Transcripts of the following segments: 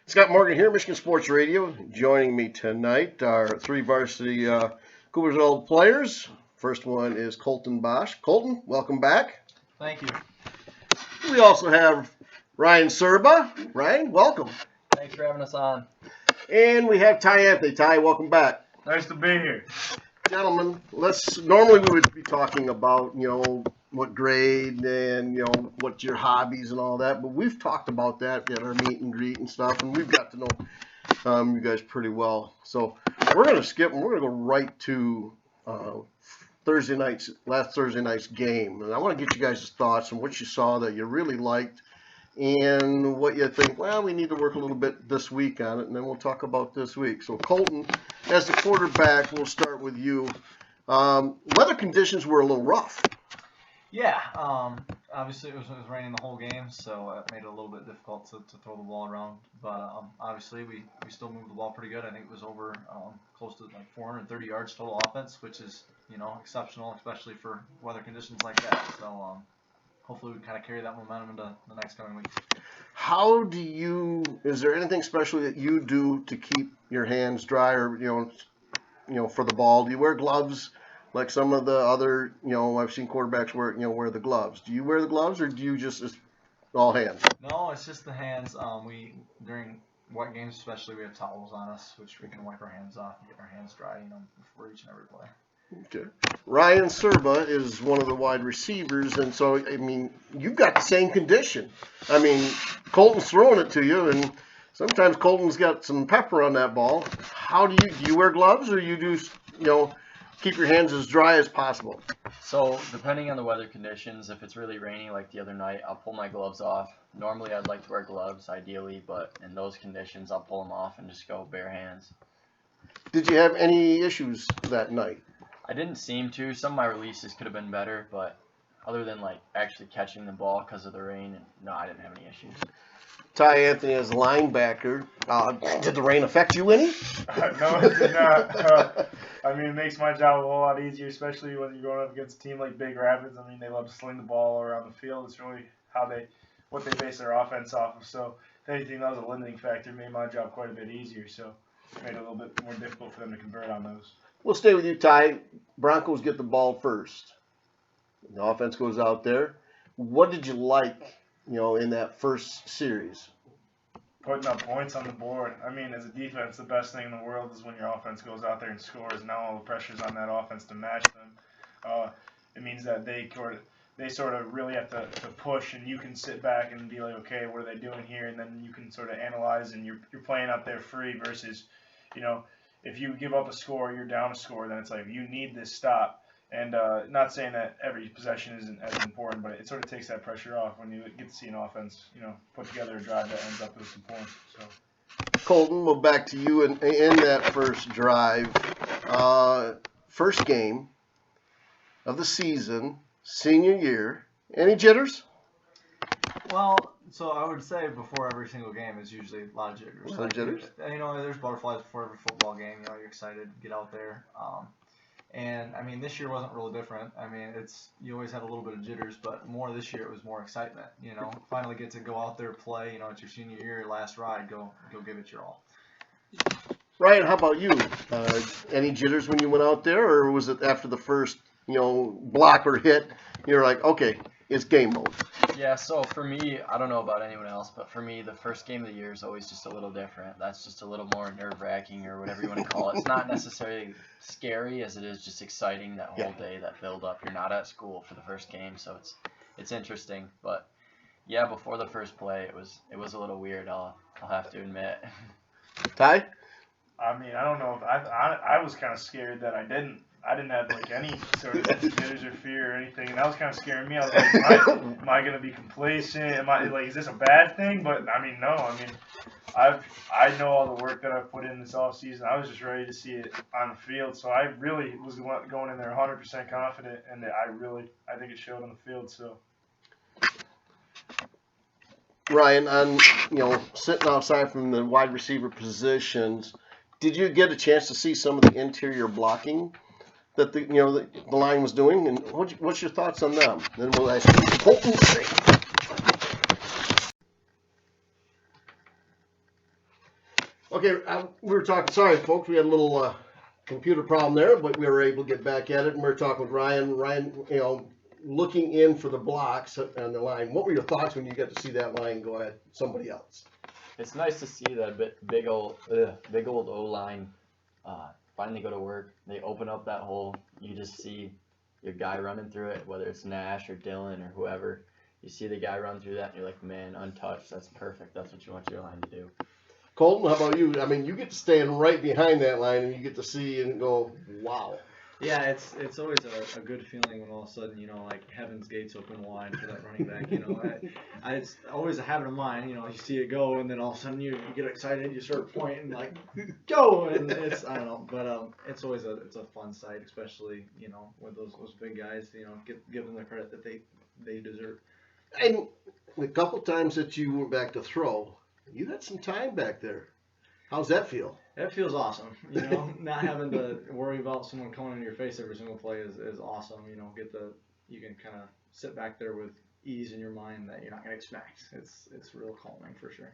Scott Morgan here, Michigan Sports Radio. Joining me tonight are three varsity Coopersville players. First one is Colton Bosch. Colton, welcome back. Thank you. We also have Ryan Serba. Ryan, welcome. Thanks for having us on. And we have Ty Anthony. Ty, welcome back. Nice to be here. Gentlemen, normally we would be talking about, what grade and, what your hobbies and all that, but we've talked about that at our meet and greet and stuff, and we've got to know you guys pretty well. So we're going to skip and we're going to go right to last Thursday night's game. And I want to get you guys' thoughts on what you saw that you really liked and what you think, well, we need to work a little bit this week on it, and then we'll talk about this week. So Colton, as the quarterback, we'll start with you. Weather conditions were a little rough. Yeah, obviously it was raining the whole game, so it made it a little bit difficult to throw the ball around. But obviously we still moved the ball pretty good. I think it was over close to like 430 yards total offense, which is exceptional, especially for weather conditions like that. So hopefully we kind of carry that momentum into the next coming week. Is there anything special that you do to keep your hands dry, or for the ball? Do you wear gloves like some of the other, I've seen quarterbacks wear the gloves? Do you wear the gloves, or do you just all hands? No, it's just the hands. During wet games especially, we have towels on us, which we can wipe our hands off and get our hands dry, before each and every play. Okay. Ryan Serba is one of the wide receivers, and so, you've got the same condition. Colton's throwing it to you, and sometimes Colton's got some pepper on that ball. How do you wear gloves, or you do, keep your hands as dry as possible? So, depending on the weather conditions, if it's really rainy like the other night, I'll pull my gloves off. Normally, I'd like to wear gloves, ideally, but in those conditions, I'll pull them off and just go bare hands. Did you have any issues that night? I didn't seem to. Some of my releases could have been better, but other than actually catching the ball because of the rain, no, I didn't have any issues. Ty Anthony as linebacker. Did the rain affect you any? No, it did not. It makes my job a whole lot easier, especially when you're going up against a team like Big Rapids. They love to sling the ball around the field. It's really what they base their offense off of. So, if anything, that was a limiting factor. It made my job quite a bit easier. So, it made it a little bit more difficult for them to convert on those. We'll stay with you, Ty. Broncos get the ball first. The offense goes out there. What did you like, in that first series? Putting up points on the board. As a defense, the best thing in the world is when your offense goes out there and scores. Now all the pressure's on that offense to match them. It means that they sort of really have to push, and you can sit back and be like, okay, what are they doing here? And then you can sort of analyze, and you're playing out there free versus, if you give up a score, you're down a score, then it's like you need this stop. And not saying that every possession isn't as important, but it sort of takes that pressure off when you get to see an offense, put together a drive that ends up with some points. So, Colton, we'll back to you in that first drive. First game of the season, senior year. Any jitters? Well, so I would say before every single game is usually a lot of jitters. There's butterflies before every football game. You're excited to get out there. And this year wasn't really different. You always have a little bit of jitters, but more this year it was more excitement. Finally get to go out there, play. It's your senior year, last ride. Go give it your all. Ryan, how about you? Any jitters when you went out there, or was it after the first blocker hit, you're like, okay, it's game mode? Yeah, so for me, I don't know about anyone else, but for me, the first game of the year is always just a little different. That's just a little more nerve-wracking, or whatever you want to call it. It's not necessarily scary as it is just exciting that whole day, that build-up. You're not at school for the first game, so it's interesting. But yeah, before the first play, it was a little weird. I'll have to admit. Ty? I don't know if I was kind of scared that I didn't have any sort of jitters or fear or anything, and that was kind of scaring me. I was like, am I going to be complacent? Is this a bad thing? But no. I know all the work that I've put in this off season. I was just ready to see it on the field, so I really was going in there 100% confident, and I think it showed on the field. So, Ryan, on sitting outside from the wide receiver positions, did you get a chance to see some of the interior blocking that the line was doing, and what's your thoughts on them? Then we'll ask you, Colton. Okay, we were talking. Sorry, folks, we had a little computer problem there, but we were able to get back at it. And we were talking with Ryan. Ryan, looking in for the blocks on the line. What were your thoughts when you got to see that line go at somebody else? It's nice to see that big old O-line finally go to work. They open up that hole. You just see your guy running through it, whether it's Nash or Dylan or whoever. You see the guy run through that, and you're like, man, untouched. That's perfect. That's what you want your line to do. Colton, how about you? I mean, you get to stand right behind that line, and you get to see and go, wow. Yeah, it's always a good feeling when all of a sudden, like heaven's gates open wide for that running back. It's always a habit of mine. You see it go, and then all of a sudden you get excited, you start pointing like, go, and it's I don't know, but it's always it's a fun sight, especially with those big guys. Give them the credit that they deserve. And the couple times that you went back to throw, you had some time back there. How's that feel? That feels awesome. Not having to worry about someone coming in your face every single play is awesome. You can kind of sit back there with ease in your mind that you're not going to expect. It's real calming for sure.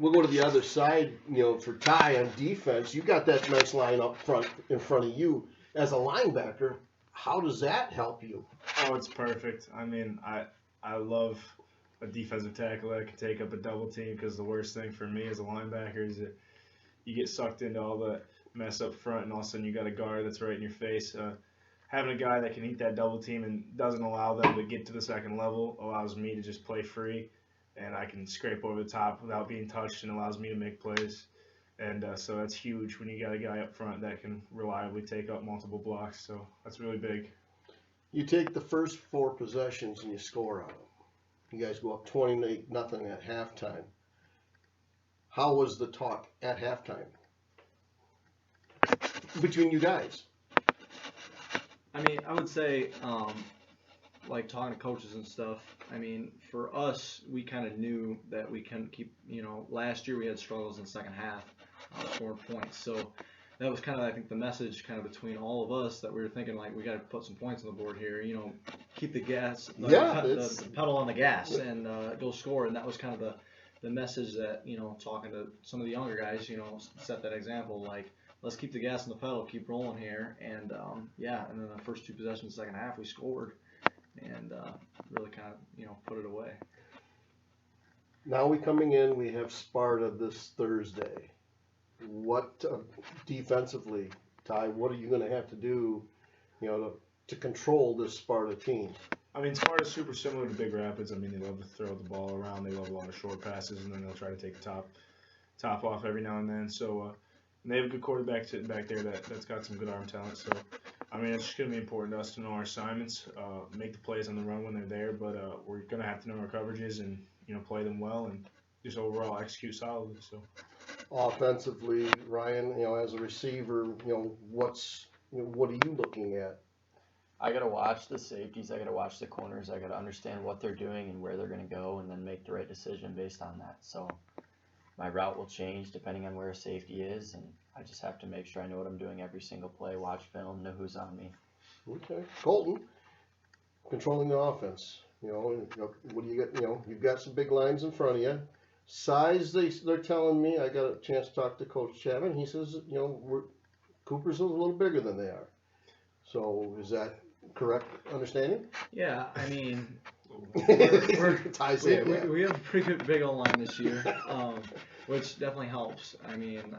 We'll go to the other side. For Ty on defense, you got that nice line up front in front of you as a linebacker. How does that help you? Oh, it's perfect. I mean, I love a defensive tackle that can take up a double team, because the worst thing for me as a linebacker is that you get sucked into all the mess up front, and all of a sudden you got a guard that's right in your face. Having a guy that can eat that double team and doesn't allow them to get to the second level allows me to just play free, and I can scrape over the top without being touched, and allows me to make plays. And so that's huge when you got a guy up front that can reliably take up multiple blocks. So that's really big. You take the first 4 possessions and you score on them. You guys go up 28-0 at halftime. How was the talk at halftime between you guys? I mean, I would say, like talking to coaches and stuff, I mean, for us, we kind of knew that we couldn't keep, last year we had struggles in the second half, scoring points. So that was kind of, I think, the message kind of between all of us, that we were thinking, like, we got to put some points on the board here, keep the the pedal on the gas and go score. And that was kind of the message that, talking to some of the younger guys, set that example, like, let's keep the gas on the pedal, keep rolling here. And, and then the first 2 possessions in the second half, we scored and really kind of, put it away. Now coming in, we have Sparta this Thursday. What defensively, Ty, what are you going to have to do, to control this Sparta team? I mean, Sparta's super similar to Big Rapids. I mean, they love to throw the ball around. They love a lot of short passes, and then they'll try to take the top off every now and then. So and they have a good quarterback sitting back there that's got some good arm talent. So, I mean, it's just going to be important to us to know our assignments, make the plays on the run when they're there, but we're going to have to know our coverages and, play them well and just overall execute solidly. So, offensively, Ryan, as a receiver, what are you looking at? I got to watch the safeties. I got to watch the corners. I got to understand what they're doing and where they're going to go, and then make the right decision based on that. So my route will change depending on where a safety is, and I just have to make sure I know what I'm doing every single play, watch film, know who's on me. Okay. Colton, controlling the offense. What do you got? You've got some big lines in front of you. Size, they're telling me, I got a chance to talk to Coach Chapman. He says, Coopersville's a little bigger than they are. So is that correct understanding? Yeah, I mean, we have a pretty good big old line this year, which definitely helps. I mean,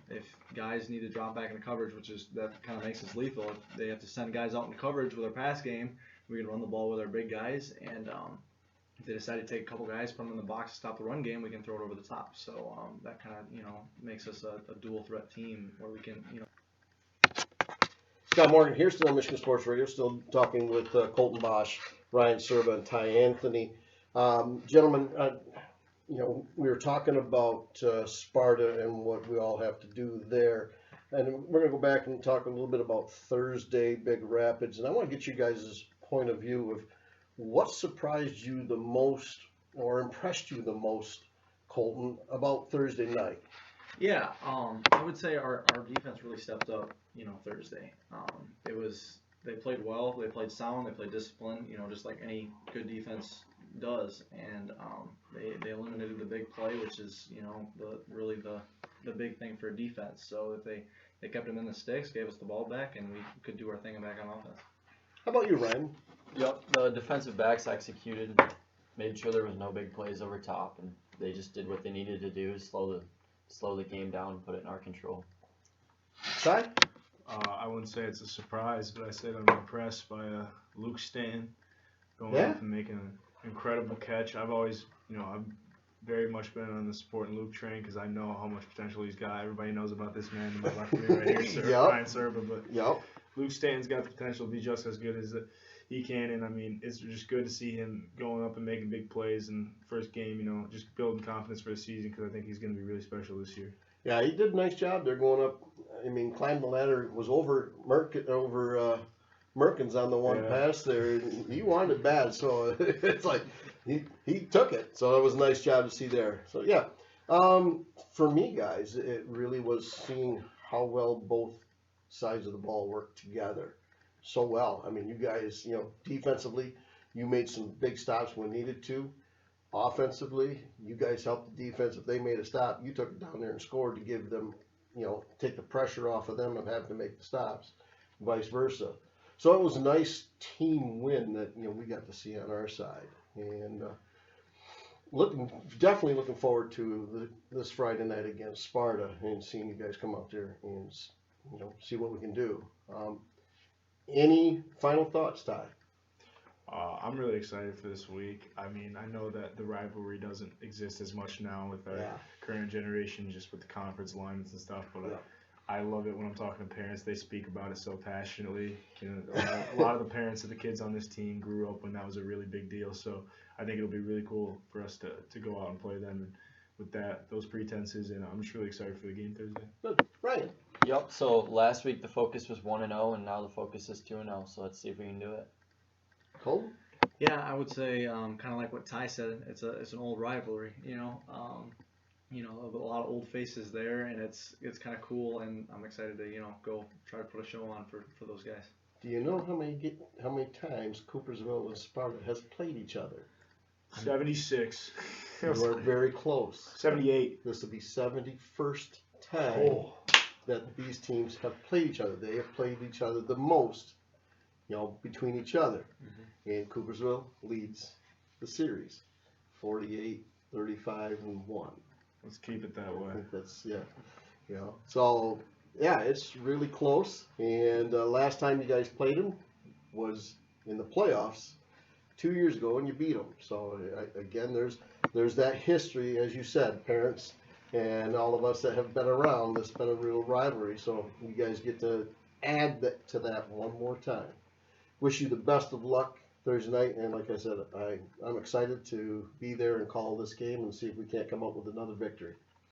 if guys need to drop back into coverage, that kind of makes us lethal. If they have to send guys out into coverage with our pass game, we can run the ball with our big guys, and if they decide to take a couple guys, put them in the box to stop the run game, we can throw it over the top. So that kind of makes us a dual threat team where we can Scott Morgan here, still on Michigan Sports Radio, still talking with Colton Bosch, Ryan Serba, and Ty Anthony. Gentlemen, we were talking about Sparta and what we all have to do there. And we're going to go back and talk a little bit about Thursday, Big Rapids. And I want to get you guys' point of view of what surprised you the most or impressed you the most, Colton, about Thursday night. Yeah, I would say our defense really stepped up, Thursday. They played well, they played sound, they played disciplined, just like any good defense does. And they eliminated the big play, which is, the big thing for defense. So if they kept him in the sticks, gave us the ball back, and we could do our thing back on offense. How about you, Ryan? Yep, the defensive backs executed, made sure there was no big plays over top, and they just did what they needed to do to slow the game down and put it in our control. Ty? I wouldn't say it's a surprise, but I said I'm impressed by Luke Stanton going up and making an incredible catch. I've always, I've very much been on the supporting Luke train because I know how much potential he's got. Everybody knows about this man in my left wing right here, Ryan Serba, but Luke Stanton's got the potential to be just as good as he can, and I mean, it's just good to see him going up and making big plays in first game, just building confidence for the season because I think he's going to be really special this year. Yeah, he did a nice job there going up. I mean, climbed the ladder, was over Merkins on the one pass there. He wanted it bad, so it's like he took it. So it was a nice job to see there. So yeah, for me, guys, it really was seeing how well both sides of the ball worked together so well. I mean, you guys, defensively, you made some big stops when needed to. Offensively, you guys helped the defense. If they made a stop, you took it down there and scored to give them, take the pressure off of them of having to make the stops, vice versa. So it was a nice team win that, we got to see on our side. And definitely looking forward to this Friday night against Sparta and seeing you guys come out there and, see what we can do. Any final thoughts, Ty? I'm really excited for this week. I mean, I know that the rivalry doesn't exist as much now with our current generation, just with the conference alignments and stuff, but I love it when I'm talking to parents. They speak about it so passionately. A lot of the parents of the kids on this team grew up when that was a really big deal, so I think it'll be really cool for us to go out and play them and with those pretenses, and I'm just really excited for the game Thursday. Good. Ryan? Yep, so last week the focus was 1-0, and now the focus is 2-0, so let's see if we can do it. Colton? Yeah, I would say kind of like what Ty said. It's an old rivalry, a lot of old faces there, and it's kind of cool, and I'm excited to go try to put a show on for those guys. Do you know how many times Coopersville and Sparta has played each other? 76. You are very close. 78. This will be 71st time that these teams have played each other. They have played each other the most, between each other. Mm-hmm. And Coopersville leads the series, 48, 35, and 1. Let's keep it that way. I think that's So it's really close. And last time you guys played them was in the playoffs 2 years ago, and you beat them. So again, there's that history, as you said, parents and all of us that have been around. It's been a real rivalry. So you guys get to add to that one more time. Wish you the best of luck Thursday night, and like I said, I'm excited to be there and call this game and see if we can't come up with another victory.